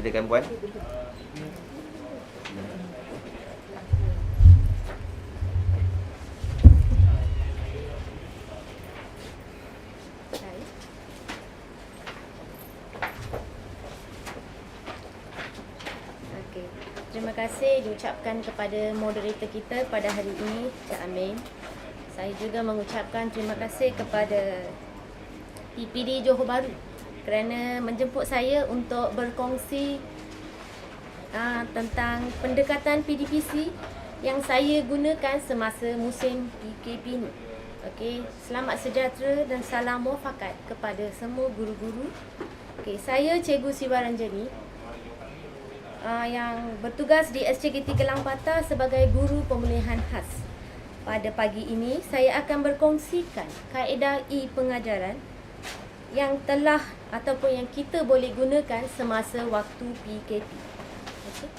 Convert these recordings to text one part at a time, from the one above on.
Silakan Puan. Terima kasih diucapkan kepada moderator kita pada hari ini, Cik Amin. Saya juga mengucapkan terima kasih kepada PPD Johor Bahru kerana menjemput saya untuk berkongsi tentang pendekatan PDPC yang saya gunakan semasa musim PKP ini. Okey, selamat sejahtera dan salam muafakat kepada semua guru-guru. Okey, saya Cikgu Siva Ranjani yang bertugas di SCKT Kelang Patah sebagai guru pemulihan khas. Pada pagi ini, saya akan berkongsikan kaedah pengajaran yang telah ataupun yang kita boleh gunakan semasa waktu PKP. Okay.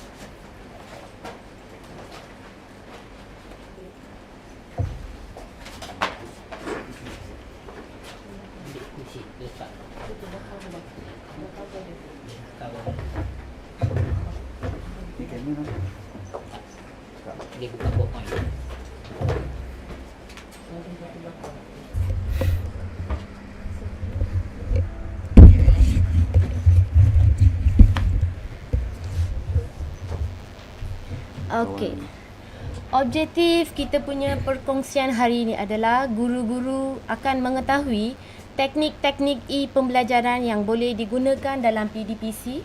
Dia buka PowerPoint. Okey. Objektif kita punya perkongsian hari ini adalah guru-guru akan mengetahui teknik-teknik pembelajaran yang boleh digunakan dalam PDPC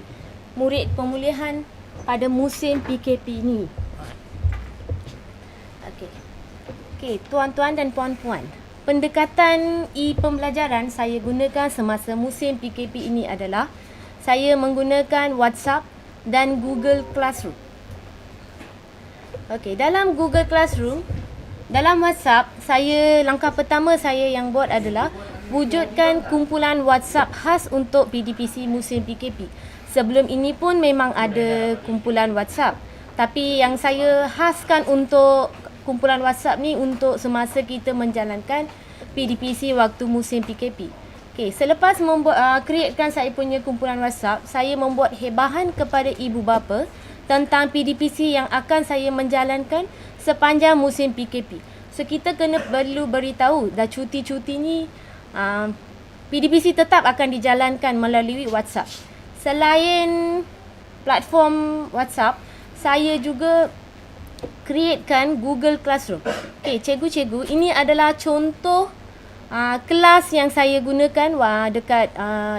murid pemulihan pada musim PKP ini. Okey, tuan-tuan dan puan-puan, pendekatan pembelajaran saya gunakan semasa musim PKP ini adalah saya menggunakan WhatsApp dan Google Classroom. Okey, dalam Google Classroom, dalam WhatsApp, langkah pertama saya yang buat adalah wujudkan kumpulan WhatsApp khas untuk PDPC musim PKP. Sebelum ini pun memang ada kumpulan WhatsApp, tapi yang saya khaskan untuk kumpulan WhatsApp ni untuk semasa kita menjalankan PDPC waktu musim PKP. Okey, selepas createkan saya punya kumpulan WhatsApp, saya membuat hebahan kepada ibu bapa tentang PDPC yang akan saya menjalankan sepanjang musim PKP. So kita perlu beritahu dah cuti-cuti ni PDPC tetap akan dijalankan melalui WhatsApp. Selain platform WhatsApp, saya juga createkan Google Classroom. Okey, cikgu-cikgu, ini adalah contoh kelas yang saya gunakan dekat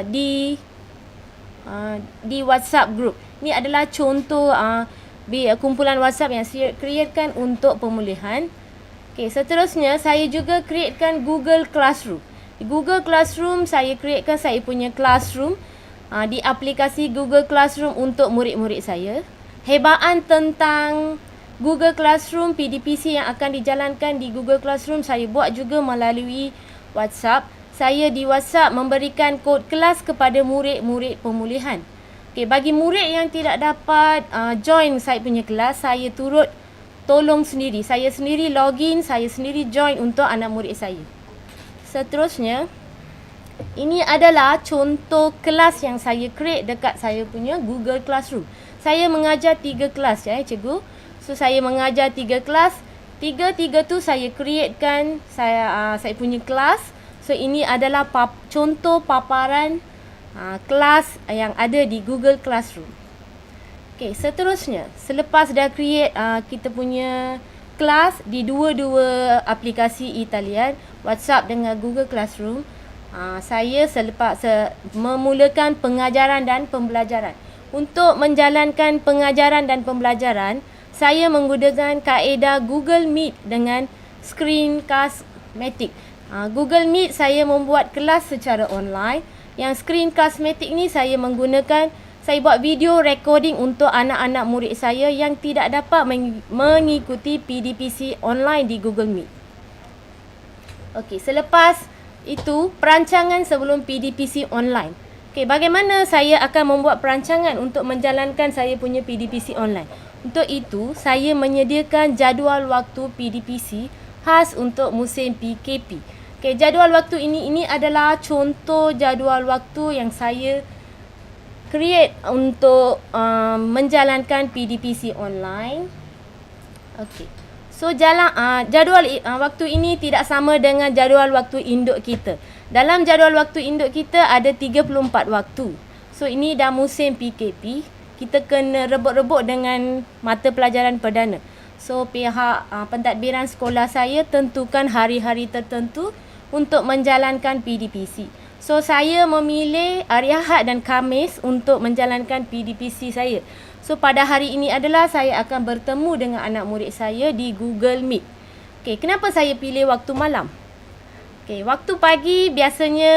di WhatsApp group. Ini adalah contoh kumpulan WhatsApp yang saya createkan untuk pemulihan. Okey, seterusnya saya juga createkan Google Classroom. Di Google Classroom saya createkan saya punya classroom di aplikasi Google Classroom untuk murid-murid saya. Hebaan tentang Google Classroom PDPC yang akan dijalankan di Google Classroom saya buat juga melalui WhatsApp. Saya di WhatsApp memberikan kod kelas kepada murid-murid pemulihan. Okey, bagi murid yang tidak dapat join saya punya kelas, saya turut tolong sendiri. Saya sendiri login, saya sendiri join untuk anak murid saya. Seterusnya, ini adalah contoh kelas yang saya create dekat saya punya Google Classroom. Saya mengajar 3 kelas cikgu. So saya mengajar 3 kelas. Tiga tu saya createkan saya punya kelas. So ini adalah contoh paparan kelas yang ada di Google Classroom. Okey, seterusnya, selepas dah create kita punya kelas di dua-dua aplikasi talian, WhatsApp dengan Google Classroom, saya memulakan pengajaran dan pembelajaran. Untuk menjalankan pengajaran dan pembelajaran, saya menggunakan kaedah Google Meet dengan Screencast-Matic. Google Meet saya membuat kelas secara online. Yang Screencast-Matic ni saya buat video recording untuk anak-anak murid saya yang tidak dapat mengikuti PDPC online di Google Meet. Okey, selepas itu perancangan sebelum PDPC online. Okey, bagaimana saya akan membuat perancangan untuk menjalankan saya punya PDPC online? Untuk itu, saya menyediakan jadual waktu PDPC khas untuk musim PKP. Okey, jadual waktu ini adalah contoh jadual waktu yang saya create untuk menjalankan PDPC online. Okey. So jadual waktu ini tidak sama dengan jadual waktu induk kita. Dalam jadual waktu induk kita ada 34 waktu. So ini dah musim PKP. Kita kena rebut-rebut dengan mata pelajaran perdana. So pihak pentadbiran sekolah saya tentukan hari-hari tertentu untuk menjalankan PDPC. So saya memilih hari Ahad dan Khamis untuk menjalankan PDPC saya. So pada hari ini adalah saya akan bertemu dengan anak murid saya di Google Meet. Okey, kenapa saya pilih waktu malam? Okey, waktu pagi biasanya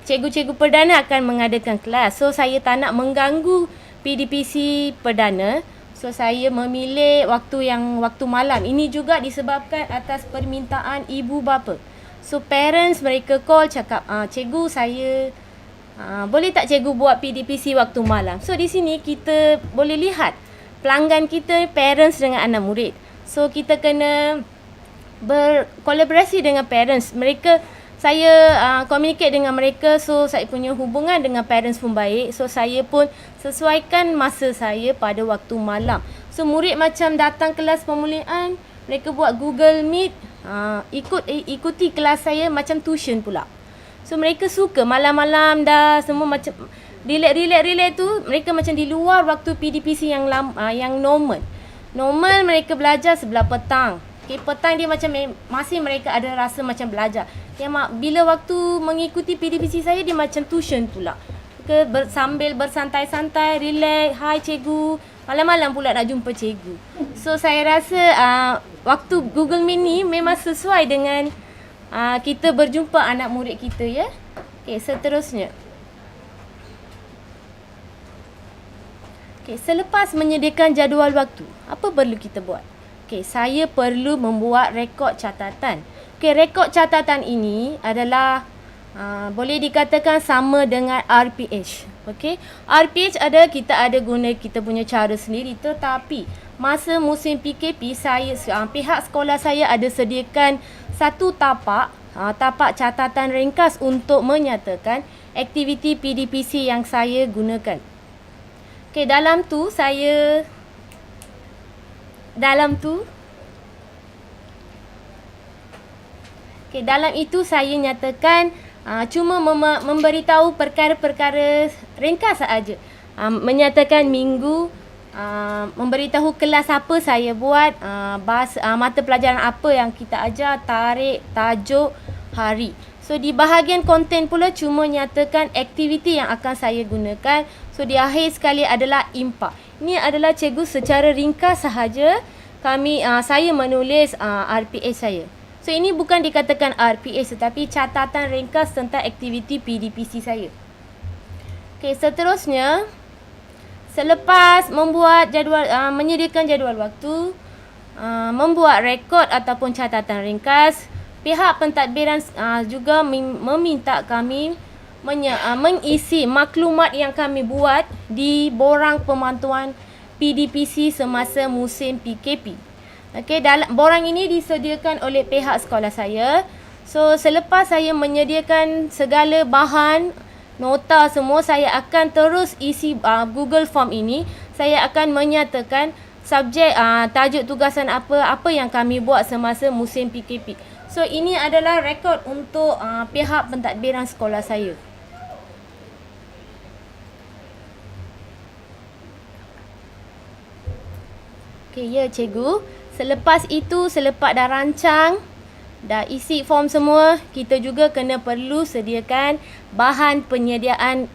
cikgu-cikgu perdana akan mengadakan kelas. So saya tak nak mengganggu PDPC perdana. So saya memilih waktu malam. Ini juga disebabkan atas permintaan ibu bapa. So parents mereka call cakap, cikgu saya boleh tak cikgu buat PDPC waktu malam. So di sini kita boleh lihat pelanggan kita parents dengan anak murid. So kita kena berkolaborasi dengan parents. Saya communicate dengan mereka. So saya punya hubungan dengan parents pun baik. So saya pun sesuaikan masa saya pada waktu malam. So murid macam datang kelas pemulihan, mereka buat Google Meet, ikuti kelas saya macam tuition pula. So mereka suka malam-malam dah semua macam relax tu, mereka macam di luar waktu PDPC yang normal. Normal mereka belajar sebelah petang. Okay, petang dia macam masih mereka ada rasa macam belajar. Bila waktu mengikuti PDPC saya dia macam tuition pula. Sambil bersantai-santai, relax, hi cikgu. Malam-malam pula nak jumpa cikgu. So saya rasa waktu Google Meet ni memang sesuai dengan kita berjumpa anak murid kita ya. Okey, seterusnya. Okey, selepas menyediakan jadual waktu, apa perlu kita buat? Okey, saya perlu membuat rekod catatan. Okey, rekod catatan ini adalah boleh dikatakan sama dengan RPH. Okey, RPH kita punya cara sendiri, tetapi masa musim PKP pihak sekolah saya ada sediakan satu tapak catatan ringkas untuk menyatakan aktiviti PDPC yang saya gunakan. Okey, dalam itu saya nyatakan cuma memberitahu perkara-perkara ringkas sahaja. Menyatakan minggu, memberitahu kelas apa saya buat, mata pelajaran apa yang kita ajar, tarikh, tajuk, hari. So di bahagian konten pula cuma nyatakan aktiviti yang akan saya gunakan. So di akhir sekali adalah impak. Ini adalah cikgu secara ringkas sahaja saya menulis RPH saya. So ini bukan dikatakan RPH tetapi catatan ringkas tentang aktiviti PDPC saya. Okey, seterusnya selepas membuat menyediakan jadual waktu, membuat rekod ataupun catatan ringkas, pihak pentadbiran juga meminta kami mengisi maklumat yang kami buat di borang pemantauan PDPC semasa musim PKP. Okey, borang ini disediakan oleh pihak sekolah saya. So selepas saya menyediakan segala bahan, nota semua, saya akan terus isi Google Form ini. Saya akan menyatakan subjek, tajuk tugasan apa yang kami buat semasa musim PKP. So ini adalah rekod untuk pihak pentadbiran sekolah saya. Okey, ya cikgu. Selepas dah rancang, dah isi form semua, kita juga perlu sediakan bahan penyediaan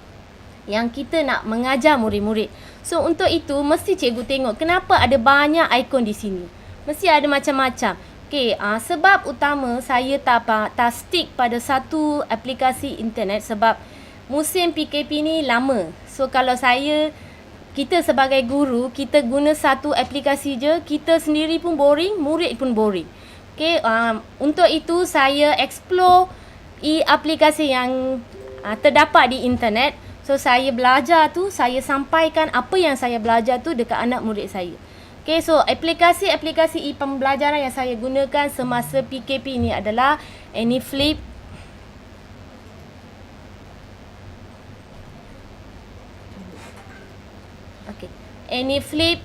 yang kita nak mengajar murid-murid. So untuk itu mesti cikgu tengok kenapa ada banyak ikon di sini. Mesti ada macam-macam. Okey, sebab utama saya tak stick pada satu aplikasi internet sebab musim PKP ni lama. So kalau kita sebagai guru, kita guna satu aplikasi je, kita sendiri pun boring, murid pun boring. Okey, untuk itu saya explore aplikasi yang terdapat di internet. So saya belajar tu, saya sampaikan apa yang saya belajar tu dekat anak murid saya. Okey, so aplikasi pembelajaran yang saya gunakan semasa PKP ni adalah AnyFlip, AnyFlip,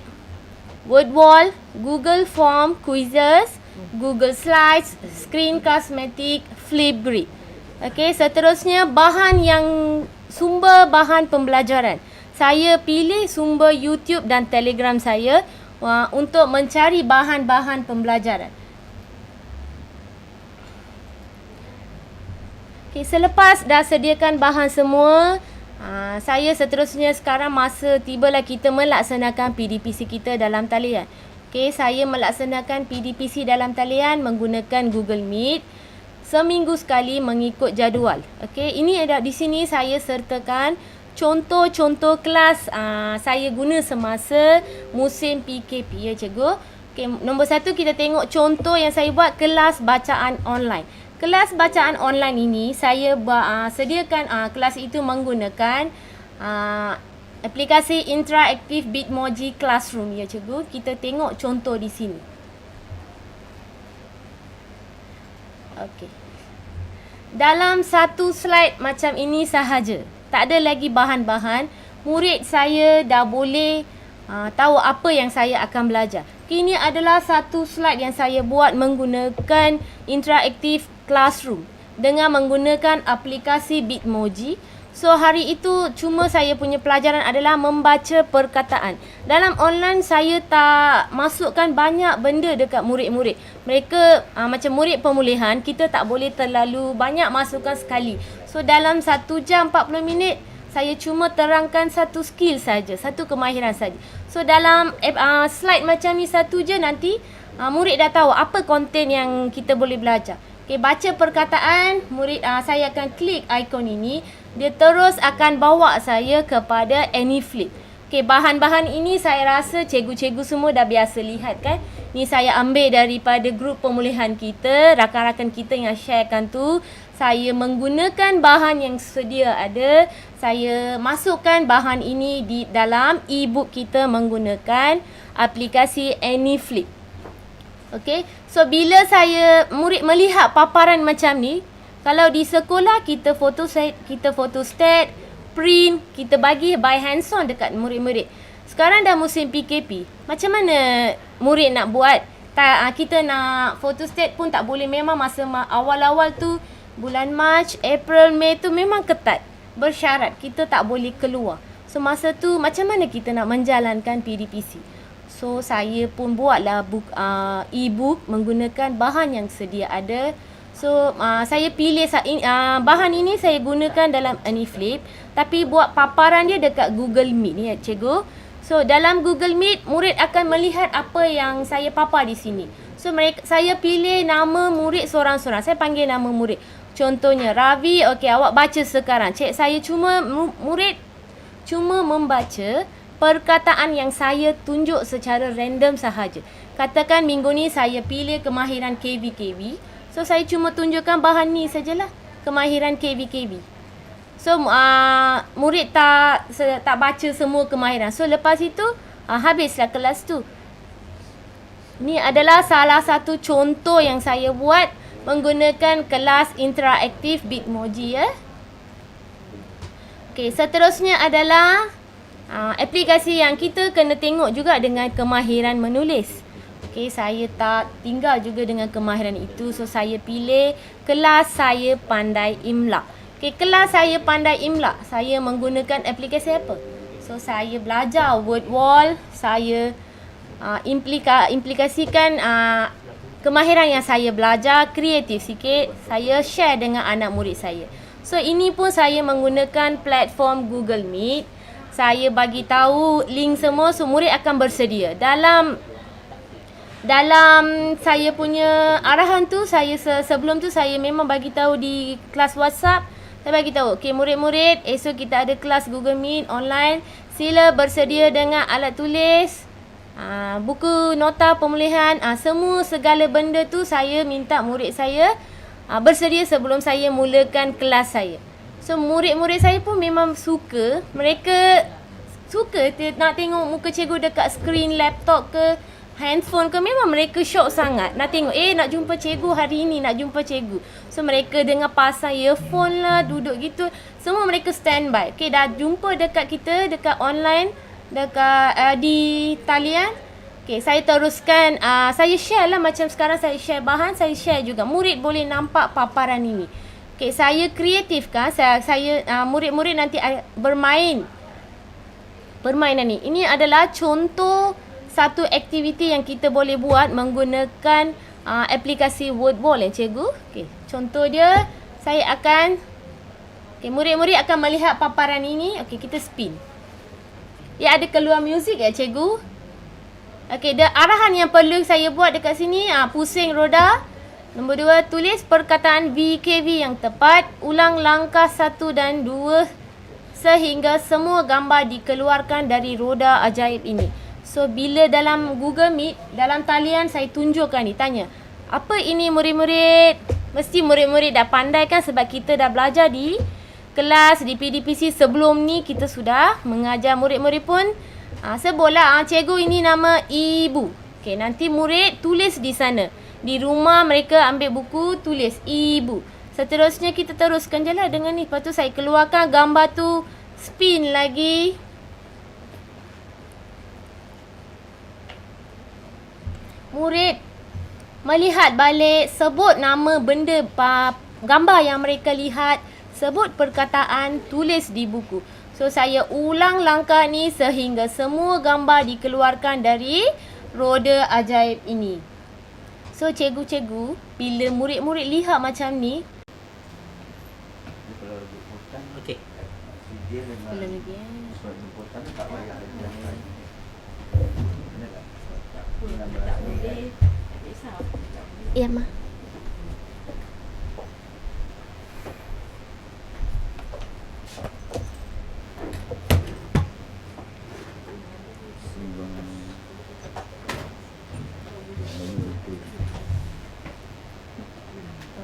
WordWall, Google Form, Quizzes, Google Slides, Screencast-Matic, Flipgrid. Okey, seterusnya sumber bahan pembelajaran. Saya pilih sumber YouTube dan Telegram saya untuk mencari bahan-bahan pembelajaran. Okay, selepas dah sediakan bahan semua, saya seterusnya sekarang tibalah kita melaksanakan PDPC kita dalam talian. Okay, saya melaksanakan PDPC dalam talian menggunakan Google Meet seminggu sekali mengikut jadual. Okay, ini ada di sini saya sertakan contoh-contoh kelas saya guna semasa musim PKP ya cikgu. Okay, nombor 1 kita tengok contoh yang saya buat kelas bacaan online. Kelas bacaan online ini saya sediakan kelas itu menggunakan aplikasi interaktif Bitmoji Classroom ya cikgu. Kita tengok contoh di sini. Okey. Dalam satu slide macam ini sahaja. Tak ada lagi bahan-bahan. Murid saya dah boleh tahu apa yang saya akan belajar. Ini adalah satu slide yang saya buat menggunakan interaktif Classroom dengan menggunakan aplikasi Bitmoji. So hari itu cuma saya punya pelajaran adalah membaca perkataan. Dalam online saya tak masukkan banyak benda dekat murid-murid. Mereka macam murid pemulihan, kita tak boleh terlalu banyak masukkan sekali. So dalam 1 jam 40 minit saya cuma terangkan satu skill saja, satu kemahiran saja. So dalam slide macam ni satu je nanti murid dah tahu apa konten yang kita boleh belajar. Okay, baca perkataan, murid saya akan klik ikon ini, dia terus akan bawa saya kepada AnyFlip. Okay, bahan-bahan ini saya rasa cikgu-cikgu semua dah biasa lihat kan. Ni saya ambil daripada grup pemulihan kita, rakan-rakan kita yang sharekan tu. Saya menggunakan bahan yang sedia ada. Saya masukkan bahan ini di dalam e-book kita menggunakan aplikasi AnyFlip. Okey, so bila murid melihat paparan macam ni, kalau di sekolah kita photostat, print, kita bagi by hands-on dekat murid-murid. Sekarang dah musim PKP, macam mana murid nak buat? Kita nak photostat pun tak boleh. Memang masa awal-awal tu, bulan Mac, April, Mei tu memang ketat, bersyarat kita tak boleh keluar. So masa tu macam mana kita nak menjalankan PDPC? So saya pun buatlah e-book menggunakan bahan yang sedia ada. So saya pilih bahan ini saya gunakan dalam AnyFlip, tapi buat paparan dia dekat Google Meet ni ya cikgu. So dalam Google Meet murid akan melihat apa yang saya papar di sini. So saya pilih nama murid seorang-seorang. Saya panggil nama murid. Contohnya Ravi, okey awak baca sekarang. Murid cuma membaca perkataan yang saya tunjuk secara random sahaja. Katakan minggu ni saya pilih kemahiran KVKV. So saya cuma tunjukkan bahan ni sajalah, kemahiran KVKV. So murid tak baca semua kemahiran. So lepas itu habislah kelas tu. Ni adalah salah satu contoh yang saya buat menggunakan kelas interaktif Bitmoji ya. Okey, seterusnya adalah aplikasi yang kita kena tengok juga dengan kemahiran menulis. Okey, saya tak tinggal juga dengan kemahiran itu. So saya pilih kelas saya pandai imla. Okey, kelas saya pandai imla, saya menggunakan aplikasi apa? So saya belajar WordWall, saya implikasikan kemahiran yang saya belajar, kreatif sikit, saya share dengan anak murid saya. So ini pun saya menggunakan platform Google Meet. Saya bagi tahu link semua, so murid akan bersedia. Dalam saya punya arahan tu, sebelum tu saya memang bagi tahu di kelas WhatsApp. Saya bagi tahu, okey murid-murid, esok kita ada kelas Google Meet online. Sila bersedia dengan alat tulis, buku nota pemulihan, semua segala benda tu saya minta murid saya bersedia sebelum saya mulakan kelas saya. So murid-murid saya pun memang suka. Mereka suka nak tengok muka cikgu dekat skrin laptop ke handphone ke. Memang mereka syok sangat nak tengok, nak jumpa cikgu hari ni, nak jumpa cikgu. So mereka dengan pasang earphone lah, duduk gitu, semua mereka standby. Okay, dah jumpa dekat kita dekat online. dekat di talian. Okey, saya teruskan, saya share lah macam sekarang saya share bahan, saya share juga. Murid boleh nampak paparan ini. Okey, saya kreatifkan, murid-murid nanti bermain permainan ni. Ini adalah contoh satu aktiviti yang kita boleh buat menggunakan aplikasi Wordwall cikgu. Okey, contoh dia saya akan murid-murid akan melihat paparan ini. Okey, kita spin. Ya, ada keluar muzik cikgu? Okey, arahan yang perlu saya buat dekat sini, pusing roda. Nombor 2, tulis perkataan VKV yang tepat. Ulang langkah 1 dan 2 sehingga semua gambar dikeluarkan dari roda ajaib ini. So, bila dalam Google Meet, dalam talian saya tunjukkan ni, tanya, apa ini murid-murid? Mesti murid-murid dah pandai kan sebab kita dah belajar di kelas, di PDPC sebelum ni kita sudah mengajar murid-murid pun. Sebutlah, cikgu ini nama ibu. Okey, nanti murid tulis di sana. Di rumah mereka ambil buku, tulis ibu. Seterusnya kita teruskan je lah dengan ni. Lepas tu saya keluarkan gambar tu, spin lagi. Murid melihat balik, sebut nama benda, gambar yang mereka lihat, sebut perkataan, tulis di buku. So, saya ulang langkah ni sehingga semua gambar dikeluarkan dari roda ajaib ini. So, cikgu-cikgu, bila murid-murid lihat macam ni, Okey. belum lagi ya, Ma.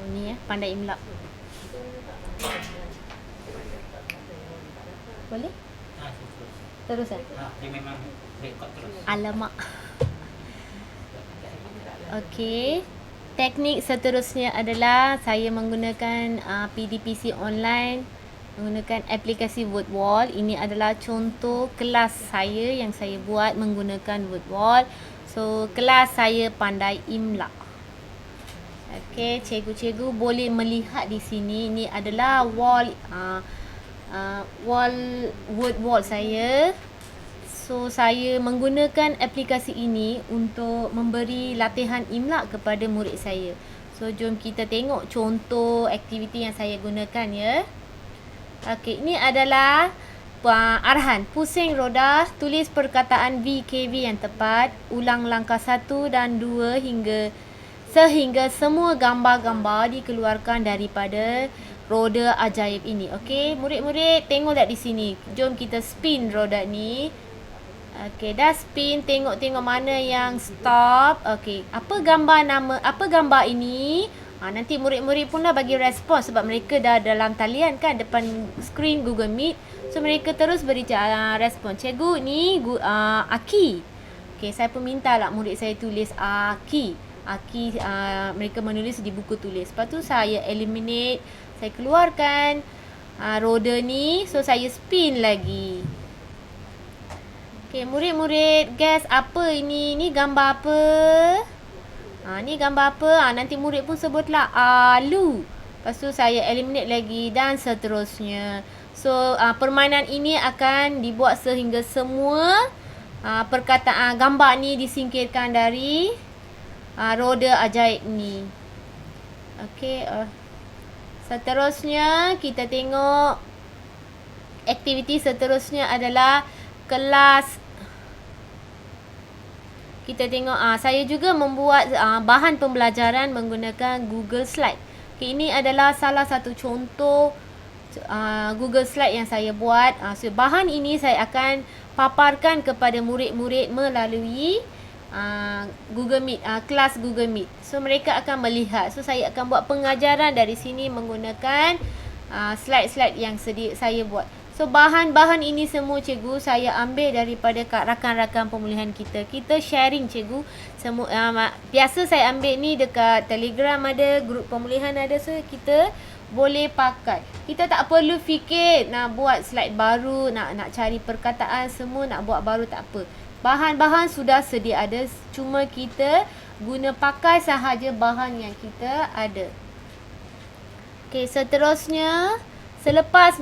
Ni pandai imla. Boleh? Terus kan? Dia memang rekod terus. Alamak. Okey. Teknik seterusnya adalah saya menggunakan PDPC online, menggunakan aplikasi Wordwall. Ini adalah contoh kelas saya yang saya buat menggunakan Wordwall. So, kelas saya pandai imla. Okey, cikgu-cikgu boleh melihat di sini. Ini adalah wall Wordwall saya. So, saya menggunakan aplikasi ini untuk memberi latihan imla kepada murid saya. So, jom kita tengok contoh aktiviti yang saya gunakan ya. Okey, ini adalah arahan. Pusing roda, tulis perkataan VKV yang tepat. Ulang langkah 1 dan 2 sehingga semua gambar-gambar dikeluarkan daripada roda ajaib ini. Okey, murid-murid tengok tak di sini. Jom kita spin roda ni. Okey, dah spin, tengok mana yang stop. Okey, apa gambar ini? Nanti murid-murid pun dah bagi respon sebab mereka dah dalam talian kan depan skrin Google Meet. So mereka terus beri respon. Cikgu ni Aki. Okey, saya pun minta lah murid saya tulis Aki. Mereka menulis di buku tulis. Lepas tu saya eliminate, saya keluarkan roda ni. So saya spin lagi. Okey, murid-murid guess apa ini? Ni gambar apa? Ni gambar apa? Nanti murid pun sebutlah alu. Lepas tu saya eliminate lagi dan seterusnya. So permainan ini akan dibuat sehingga semua perkataan gambar ni disingkirkan dari roda ajaib ni. Okey, seterusnya kita tengok aktiviti seterusnya adalah kelas. Kita tengok saya juga membuat bahan pembelajaran menggunakan Google Slide. Okay, ini adalah salah satu contoh Google Slide yang saya buat. So bahan ini saya akan paparkan kepada murid-murid melalui Google Meet, kelas Google Meet. So mereka akan melihat. So saya akan buat pengajaran dari sini menggunakan slide-slide yang saya buat. So bahan-bahan ini semua cikgu saya ambil daripada rakan-rakan pemulihan kita. Kita sharing cikgu. Biasa saya ambil ni dekat Telegram ada, grup pemulihan ada. So kita boleh pakai. Kita tak perlu fikir nak buat slide baru, nak cari perkataan semua, nak buat baru, tak apa. Bahan-bahan sudah sedia ada, cuma kita guna pakai sahaja bahan yang kita ada. Okey, seterusnya selepas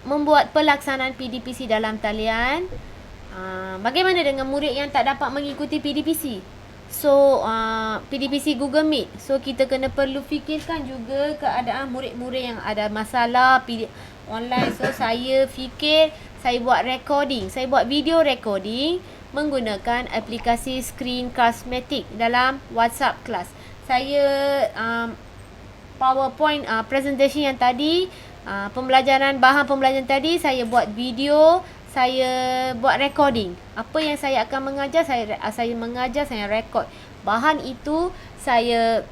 membuat pelaksanaan PDPC dalam talian, bagaimana dengan murid yang tak dapat mengikuti PDPC? So, PDPC Google Meet. So, kita kena perlu fikirkan juga keadaan murid-murid yang ada masalah online. So, saya fikir saya buat recording. Saya buat video recording menggunakan aplikasi Screencast-Matic dalam WhatsApp kelas. Saya PowerPoint presentation yang tadi, bahan pembelajaran tadi, saya buat video, saya buat recording. Apa yang saya akan mengajar, saya mengajar, saya record. Bahan itu saya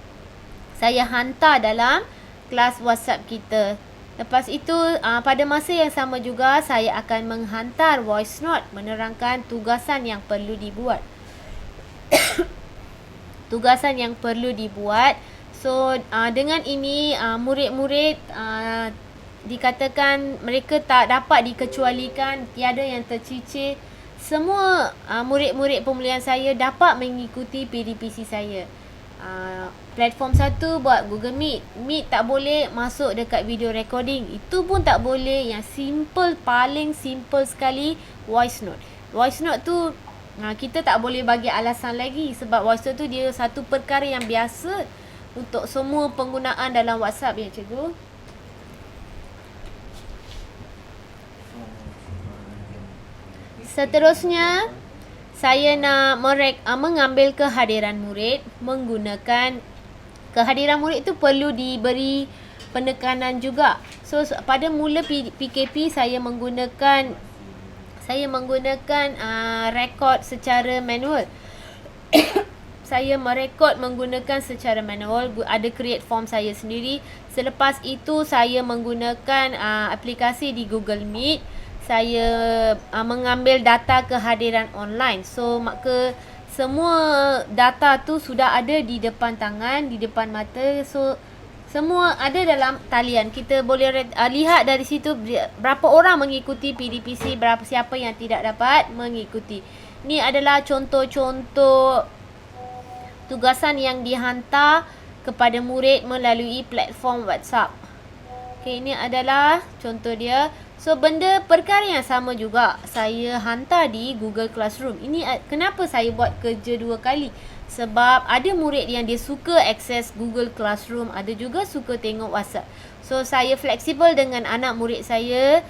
hantar dalam kelas WhatsApp kita. Lepas itu pada masa yang sama juga saya akan menghantar voice note menerangkan tugasan yang perlu dibuat. Tugasan yang perlu dibuat. So dengan ini murid-murid dikatakan mereka tak dapat dikecualikan, tiada yang tercicir. Semua murid-murid pemulihan saya dapat mengikuti PDPC saya. Platform satu buat Google Meet. Meet tak boleh masuk dekat video recording. Itu pun tak boleh. Yang simple, paling simple sekali, voice note. Voice note tu kita tak boleh bagi alasan lagi, sebab voice note tu dia satu perkara yang biasa untuk semua penggunaan dalam WhatsApp ya cikgu. Seterusnya, saya nak mengambil kehadiran murid menggunakan kehadiran murid itu perlu diberi penekanan juga. So pada mula PKP saya menggunakan rekod secara manual. Saya merekod menggunakan secara manual, ada create form saya sendiri. Selepas itu saya menggunakan aplikasi di Google Meet. Saya mengambil data kehadiran online. So maka semua data tu sudah ada di depan tangan, di depan mata. So semua ada dalam talian. Kita boleh lihat dari situ berapa orang mengikuti PDPC, siapa yang tidak dapat mengikuti. Ini adalah contoh-contoh tugasan yang dihantar kepada murid melalui platform WhatsApp. Okey, ini adalah contoh dia. So benda perkara yang sama juga saya hantar di Google Classroom. Ini kenapa saya buat kerja dua kali? Sebab ada murid yang dia suka akses Google Classroom, ada juga suka tengok WhatsApp. So saya fleksibel dengan anak murid saya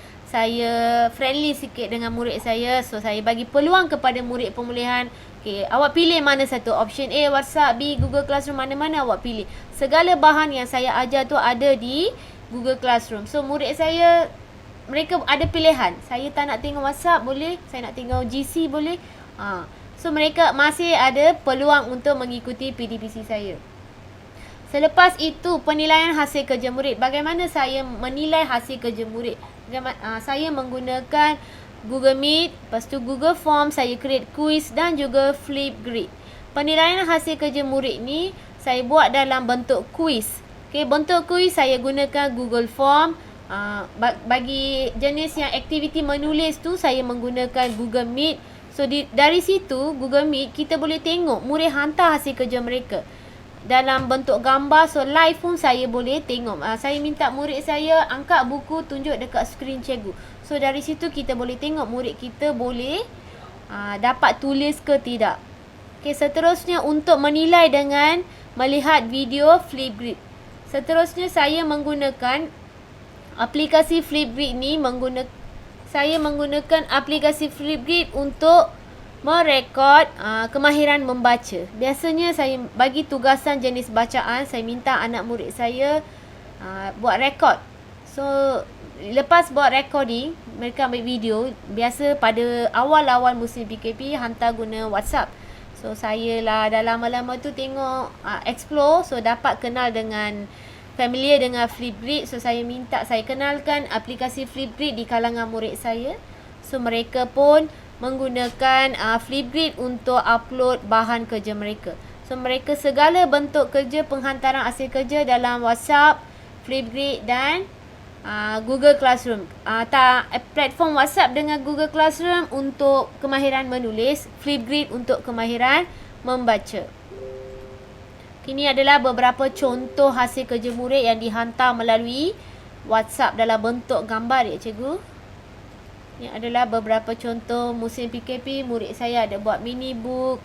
friendly sikit dengan murid saya. So saya bagi peluang kepada murid pemulihan. Okay, awak pilih mana satu, option A WhatsApp, B Google Classroom, mana-mana awak pilih. Segala bahan yang saya ajar tu ada di Google Classroom. So murid saya, mereka ada pilihan. Saya tak nak tengok WhatsApp, boleh. Saya nak tengok GC, boleh. So mereka masih ada peluang untuk mengikuti PDPC saya. Selepas itu, penilaian hasil kerja murid. Bagaimana saya menilai hasil kerja murid? Saya menggunakan Google Meet, lepas tu Google Form, saya create quiz dan juga Flipgrid. Penilaian hasil kerja murid ni saya buat dalam bentuk quiz. Okay, bentuk quiz saya gunakan Google Form. Bagi jenis yang aktiviti menulis tu saya menggunakan Google Meet. So dari situ Google Meet kita boleh tengok murid hantar hasil kerja mereka dalam bentuk gambar. So live pun saya boleh tengok. Saya minta murid saya angkat buku, tunjuk dekat skrin cikgu. So dari situ kita boleh tengok murid kita boleh dapat tulis ke tidak. Okay, seterusnya untuk menilai dengan melihat video Flipgrid. Seterusnya saya menggunakan aplikasi Flipgrid ni. Saya menggunakan aplikasi Flipgrid untuk merekod kemahiran membaca. Biasanya saya bagi tugasan jenis bacaan, saya minta anak murid saya buat rekod. So lepas buat recording, mereka ambil video. Biasa pada awal-awal musim PKP hantar guna WhatsApp. So saya lah dah lama-lama tu tengok explore, so dapat kenal dengan familiar dengan Flipgrid. So saya kenalkan aplikasi Flipgrid di kalangan murid saya. So mereka pun menggunakan Flipgrid untuk upload bahan kerja mereka. So mereka segala bentuk kerja, penghantaran hasil kerja dalam WhatsApp, Flipgrid dan Google Classroom. Platform WhatsApp dengan Google Classroom untuk kemahiran menulis, Flipgrid untuk kemahiran membaca. Ini adalah beberapa contoh hasil kerja murid yang dihantar melalui WhatsApp dalam bentuk gambar ya cikgu. Ini adalah beberapa contoh musim PKP. Murid saya ada buat mini book,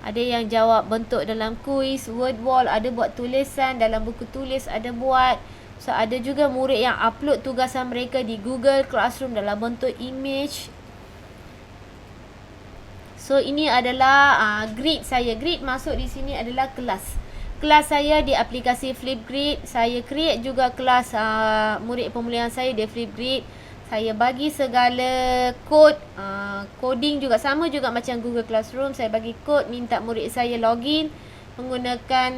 ada yang jawab bentuk dalam kuis, word wall, ada buat tulisan dalam buku tulis, ada buat. So ada juga murid yang upload tugasan mereka di Google Classroom dalam bentuk image. So ini adalah grid saya. Grid masuk di sini adalah kelas. Kelas saya di aplikasi Flipgrid. Saya create juga kelas murid pemulihan saya di Flipgrid. Saya bagi segala kod, coding juga sama juga macam Google Classroom. Saya bagi kod, minta murid saya login menggunakan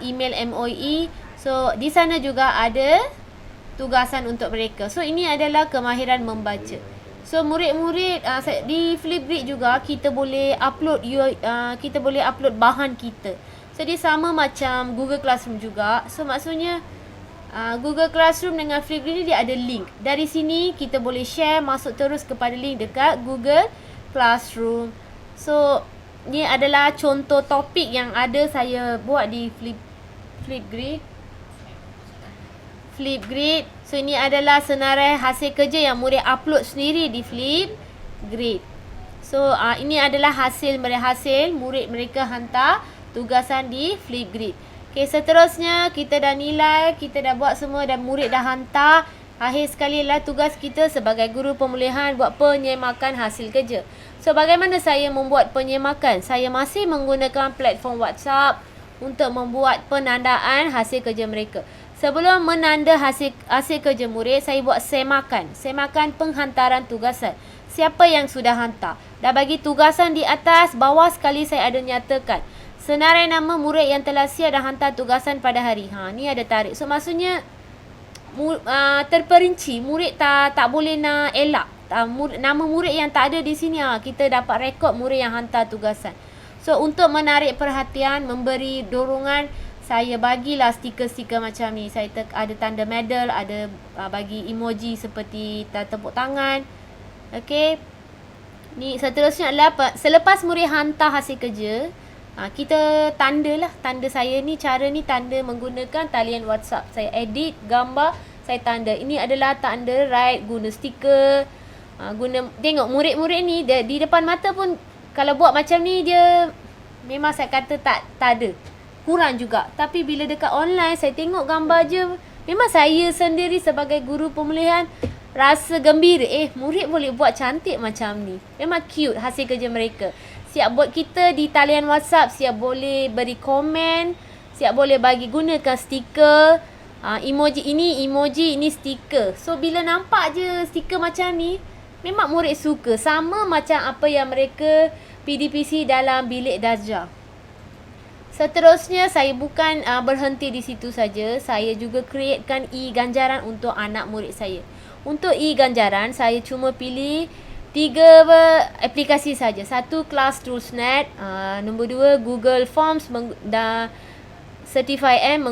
email MOE. So di sana juga ada tugasan untuk mereka. So ini adalah kemahiran membaca. So murid-murid di Flipgrid juga kita boleh upload bahan kita. So dia sama macam Google Classroom juga. So maksudnya Google Classroom dengan Flipgrid ni dia ada link. Dari sini kita boleh share, masuk terus kepada link dekat Google Classroom. So ni adalah contoh topik yang ada saya buat di Flipgrid. So ini adalah senarai hasil kerja yang murid upload sendiri di Flipgrid. So ini adalah hasil murid mereka hantar tugasan di Flipgrid. Okay, seterusnya kita dah nilai, kita dah buat semua dan murid dah hantar. Akhir sekali lah tugas kita sebagai guru pemulihan buat penyemakan hasil kerja. So bagaimana saya membuat penyemakan? Saya masih menggunakan platform WhatsApp untuk membuat penandaan hasil kerja mereka. Sebelum menanda hasil kerja murid, saya buat semakan penghantaran tugasan. Siapa yang sudah hantar? Dah bagi tugasan di atas, bawah sekali saya ada nyatakan senarai nama murid yang telah siap dan hantar tugasan pada hari. Ni ada tarikh. So maksudnya terperinci, murid tak boleh nak elak. Nama murid yang tak ada di sini, kita dapat rekod murid yang hantar tugasan. So untuk menarik perhatian, memberi dorongan, saya bagilah stiker-stiker macam ni. Saya ada tanda medal, ada bagi emoji seperti tepuk tangan. Okey. Ni seterusnya adalah selepas murid hantar hasil kerja, kita tandalah. Tanda saya ni, cara ni tanda menggunakan talian WhatsApp. Saya edit gambar, saya tanda. Ini adalah tanda right, guna stiker. Tengok murid-murid ni di depan mata pun kalau buat macam ni dia memang saya kata tak ada. Kurang juga. Tapi bila dekat online saya tengok gambar je, memang saya sendiri sebagai guru pemulihan rasa gembira. Murid boleh buat cantik macam ni. Memang cute hasil kerja mereka. Siap buat kita di talian WhatsApp, siap boleh beri komen, siap boleh bagi gunakan stiker. Emoji, ini stiker. So bila nampak je stiker macam ni, memang murid suka. Sama macam apa yang mereka PDPC dalam bilik darjah. Seterusnya saya bukan berhenti di situ saja. Saya juga createkan e-ganjaran untuk anak murid saya. Untuk e-ganjaran saya cuma pilih 3 aplikasi saja. Satu Class Toolsnet, nombor 2 Google Forms dan Certify M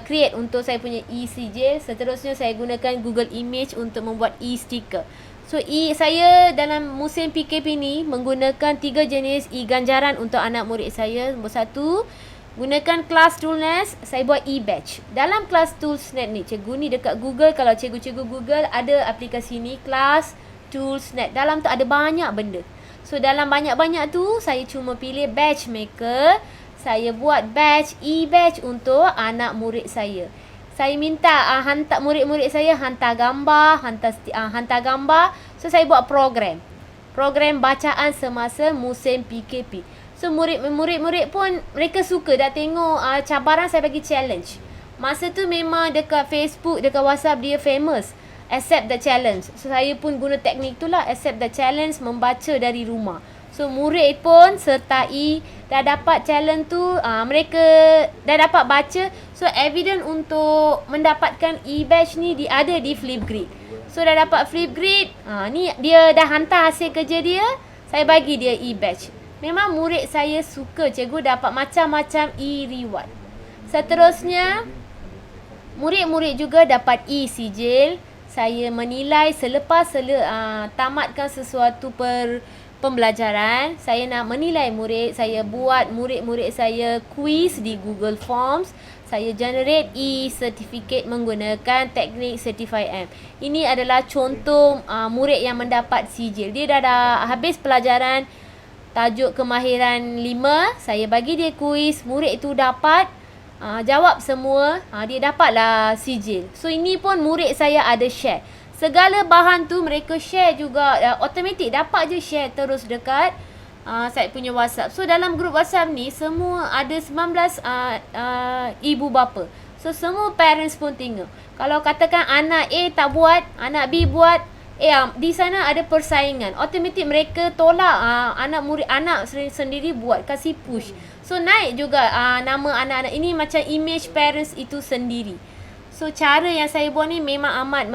create untuk saya punya e-sijil. Seterusnya saya gunakan Google Image untuk membuat e-sticker. So saya dalam musim PKP ni menggunakan 3 jenis e-ganjaran untuk anak murid saya. Nombor 1 gunakan Class Toolsnet, saya buat e-badge. Dalam Class Toolsnet ni, cikgu ni dekat Google, kalau cikgu-cikgu Google ada aplikasi ni, Class Toolsnet. Dalam tu ada banyak benda. So dalam banyak-banyak tu saya cuma pilih badge maker. Saya buat badge, e-badge untuk anak murid saya. Saya minta hantar murid-murid saya hantar gambar, hantar gambar. So saya buat program bacaan semasa musim PKP. So murid-murid pun mereka suka dah tengok cabaran saya bagi challenge. Masa tu memang dekat Facebook, dekat WhatsApp dia famous. Accept the challenge. So saya pun guna teknik tu lah, accept the challenge, membaca dari rumah. So murid pun sertai, dah dapat challenge tu, mereka dah dapat baca. So evidence untuk mendapatkan e-badge ni ada di Flipgrid. So dah dapat Flipgrid, ni dia dah hantar hasil kerja dia, saya bagi dia e-badge. Memang murid saya suka, cikgu dapat macam-macam e-reward. Seterusnya Murid-murid juga dapat e-sijil. Saya menilai selepas tamatkan sesuatu pembelajaran, saya nak menilai murid, saya buat murid-murid saya quiz di Google Forms, saya generate e-certificate menggunakan teknik Certify M. Ini adalah contoh murid yang mendapat sijil. Dia dah habis pelajaran tajuk kemahiran 5, saya bagi dia quiz, murid itu dapat jawab semua, dia dapatlah sijil. So ini pun murid saya ada share. Segala bahan tu mereka share juga, automatik dapat je share terus dekat saya punya WhatsApp. So dalam grup WhatsApp ni semua ada 19 ibu bapa. So semua parents pun tengok. Kalau katakan anak A tak buat, anak B buat, di sana ada persaingan. Automatik mereka tolak anak sendiri buat, kasih push. So naik juga nama anak-anak ini, macam image parents itu sendiri. So cara yang saya buat ni memang amat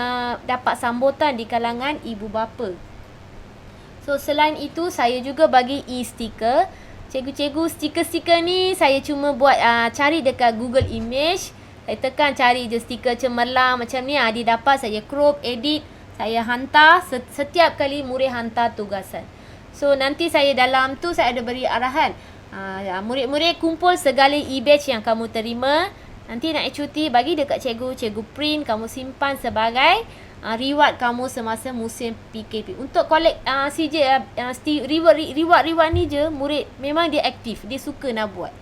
dapat sambutan di kalangan ibu bapa. So selain itu saya juga bagi e-sticker. Cikgu-cikgu, stiker-stiker ni saya cuma buat cari dekat Google Image. Saya tekan cari je stiker cemerlang macam ni, dia dapat, saya crop, edit, saya hantar setiap kali murid hantar tugasan. So nanti saya dalam tu saya ada beri arahan. Murid-murid kumpul segala e-badge yang kamu terima. Nanti nak cuti bagi dekat cikgu, cikgu print, kamu simpan sebagai reward kamu semasa musim PKP. Untuk collect reward ni je, murid memang dia aktif, dia suka nak buat.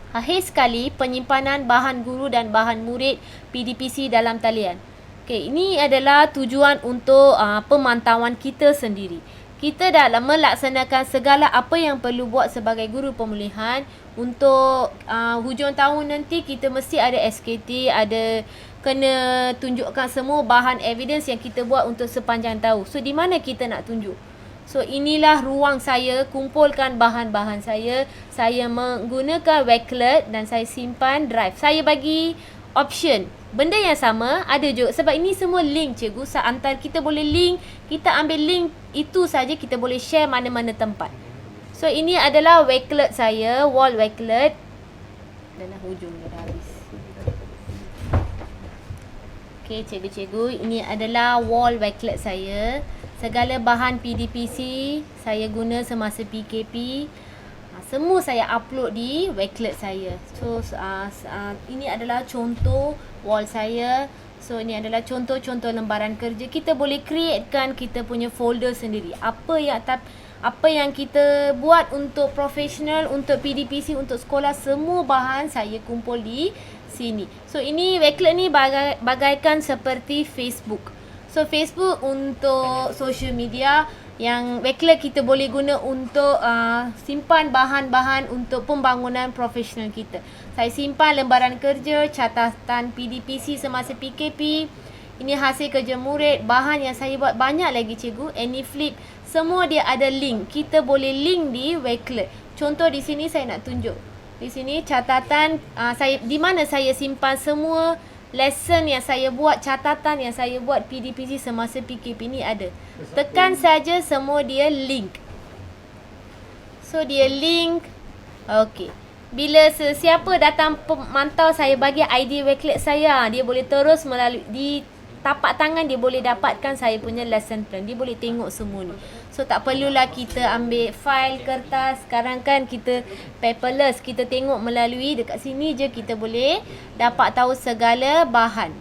Akhir sekali, penyimpanan bahan guru dan bahan murid PDPC dalam talian. Okay, ini adalah tujuan untuk pemantauan kita sendiri. Kita dah melaksanakan segala apa yang perlu buat sebagai guru pemulihan. Untuk hujung tahun nanti kita mesti ada SKT, ada kena tunjukkan semua bahan evidence yang kita buat untuk sepanjang tahun. So di mana kita nak tunjuk? So inilah ruang saya, kumpulkan bahan-bahan saya. Saya menggunakan Wakelet dan saya simpan drive. Saya bagi option. Benda yang sama ada juga, sebab ini semua link cikgu. Antara kita boleh link, kita ambil link itu saja, kita boleh share mana-mana tempat. So ini adalah Wakelet saya, wall Wakelet. Dan hujung dah habis. Okey cikgu-cikgu, ini adalah wall Wakelet saya. Segala bahan PDPC saya guna semasa PKP. Semua saya upload di Wakelet saya. So ini adalah contoh wall saya. So ini adalah contoh-contoh lembaran kerja. Kita boleh createkan kita punya folder sendiri. Apa yang kita buat untuk profesional, untuk PDPC, untuk sekolah, semua bahan saya kumpul di sini. So ini Wakelet ni bagaikan seperti Facebook. So Facebook untuk social media, yang Wakelet kita boleh guna untuk simpan bahan-bahan untuk pembangunan profesional kita. Saya simpan lembaran kerja, catatan PDPC semasa PKP. Ini hasil kerja murid, bahan yang saya buat banyak lagi cikgu. AnyFlip, semua dia ada link. Kita boleh link di Wakelet. Contoh di sini saya nak tunjuk. Di sini catatan saya, di mana saya simpan semua lesson yang saya buat, catatan yang saya buat PDPC semasa PKP ni ada. Tekan saja semua dia link. So dia link. Okey. Bila sesiapa datang pemantau, saya bagi ID Wakelet saya, dia boleh terus melalui di tapak tangan, dia boleh dapatkan saya punya lesson plan. Dia boleh tengok semua ni. So tak perlulah kita ambil file kertas. Sekarang kan kita paperless, kita tengok melalui dekat sini je, kita boleh dapat tahu segala bahan.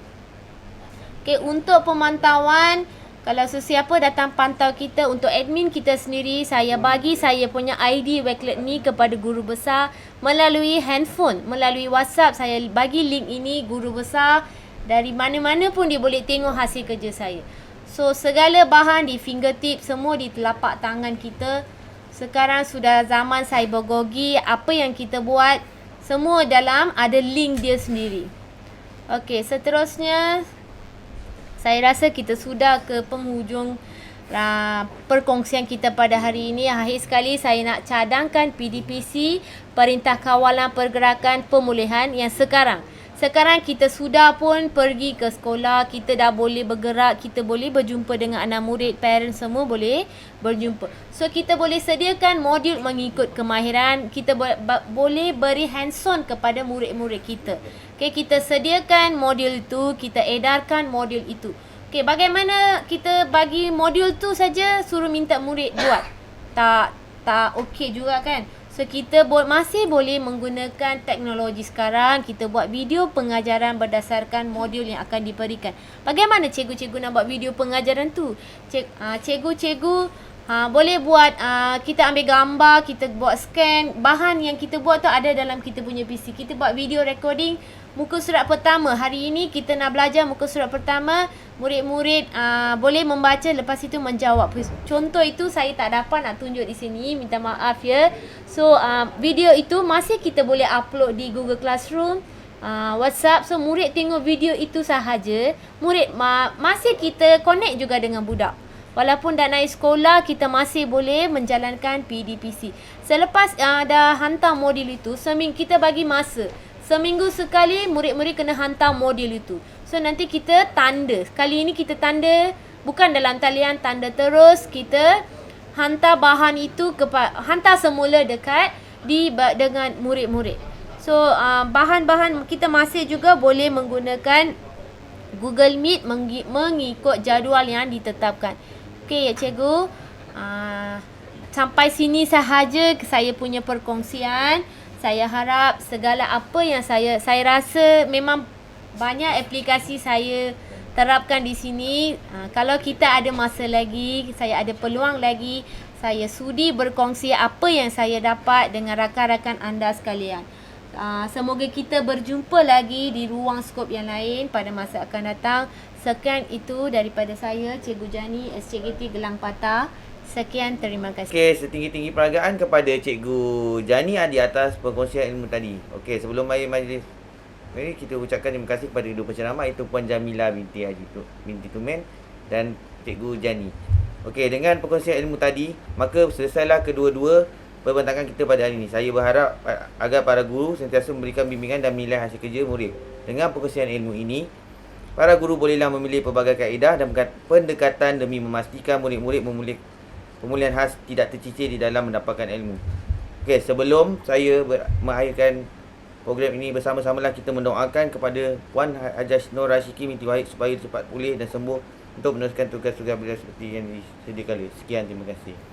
Okay, untuk pemantauan, kalau sesiapa datang pantau kita, untuk admin kita sendiri, saya bagi saya punya ID Wakelet ni kepada guru besar melalui handphone, melalui WhatsApp. Saya bagi link ini, guru besar dari mana-mana pun dia boleh tengok hasil kerja saya. So segala bahan di fingertip, semua di telapak tangan kita. Sekarang sudah zaman cybergogi, apa yang kita buat semua dalam ada link dia sendiri. Okey, seterusnya saya rasa kita sudah ke penghujung perkongsian kita pada hari ini. Akhir sekali saya nak cadangkan PDPC, Perintah Kawalan Pergerakan Pemulihan, yang sekarang Sekarang kita sudah pun pergi ke sekolah, kita dah boleh bergerak, kita boleh berjumpa dengan anak murid, parents semua boleh berjumpa. So kita boleh sediakan modul mengikut kemahiran, kita boleh beri hands-on kepada murid-murid kita. Okay, kita sediakan modul itu, kita edarkan modul itu. Okay, bagaimana kita bagi modul tu saja suruh minta murid buat? Tak okey juga kan? So kita masih boleh menggunakan teknologi sekarang. Kita buat video pengajaran berdasarkan modul yang akan diberikan. Bagaimana cikgu-cikgu nak buat video pengajaran tu? Cikgu-cikgu boleh buat, kita ambil gambar, kita buat scan. Bahan yang kita buat tu ada dalam kita punya PC. Kita buat video recording muka surat pertama. Hari ini kita nak belajar muka surat pertama. Murid-murid boleh membaca, lepas itu menjawab. Contoh itu saya tak dapat nak tunjuk di sini, minta maaf ya. So video itu masih kita boleh upload di Google Classroom, WhatsApp. So murid tengok video itu sahaja. Murid masih kita connect juga dengan budak. Walaupun dah naik sekolah, kita masih boleh menjalankan PDPC. Selepas dah hantar modul itu, kita bagi masa. Seminggu sekali murid-murid kena hantar modul itu. So nanti kita tanda. Kali ini kita tanda bukan dalam talian, tanda terus. Kita hantar bahan itu hantar semula dekat dengan murid-murid. So bahan-bahan kita masih juga boleh menggunakan Google Meet mengikut jadual yang ditetapkan. Okey ya cikgu. Sampai sini sahaja saya punya perkongsian. Saya harap segala apa yang saya rasa memang banyak aplikasi saya terapkan di sini. Kalau kita ada masa lagi, saya ada peluang lagi, saya sudi berkongsi apa yang saya dapat dengan rakan-rakan anda sekalian. Semoga kita berjumpa lagi di ruang skop yang lain pada masa akan datang. Sekian itu daripada saya, Cikgu Jani, SCGT Gelang Patah. Sekian, terima kasih. Okey, setinggi-tinggi penghargaan kepada Cikgu Jani di atas perkongsian ilmu tadi. Okey, sebelum majlis ini kita ucapkan terima kasih kepada dua penceramah, itu Puan Jamila binti Tumen dan Cikgu Jani. Okey, dengan perkongsian ilmu tadi, maka selesailah kedua-dua perbentakan kita pada hari ini. Saya berharap agar para guru sentiasa memberikan bimbingan dan menilai hasil kerja murid. Dengan perkongsian ilmu ini, para guru bolehlah memilih pelbagai kaedah dan pendekatan demi memastikan murid-murid pemulihan khas tidak tercicir di dalam mendapatkan ilmu. Okey, sebelum saya mengakhirkan program ini, bersama-samalah kita mendoakan kepada Puan Hajah Nur Rashiki binti Wahid supaya cepat pulih dan sembuh untuk meneruskan tugas-tugas beliau seperti yang disediakan. Sekian, terima kasih.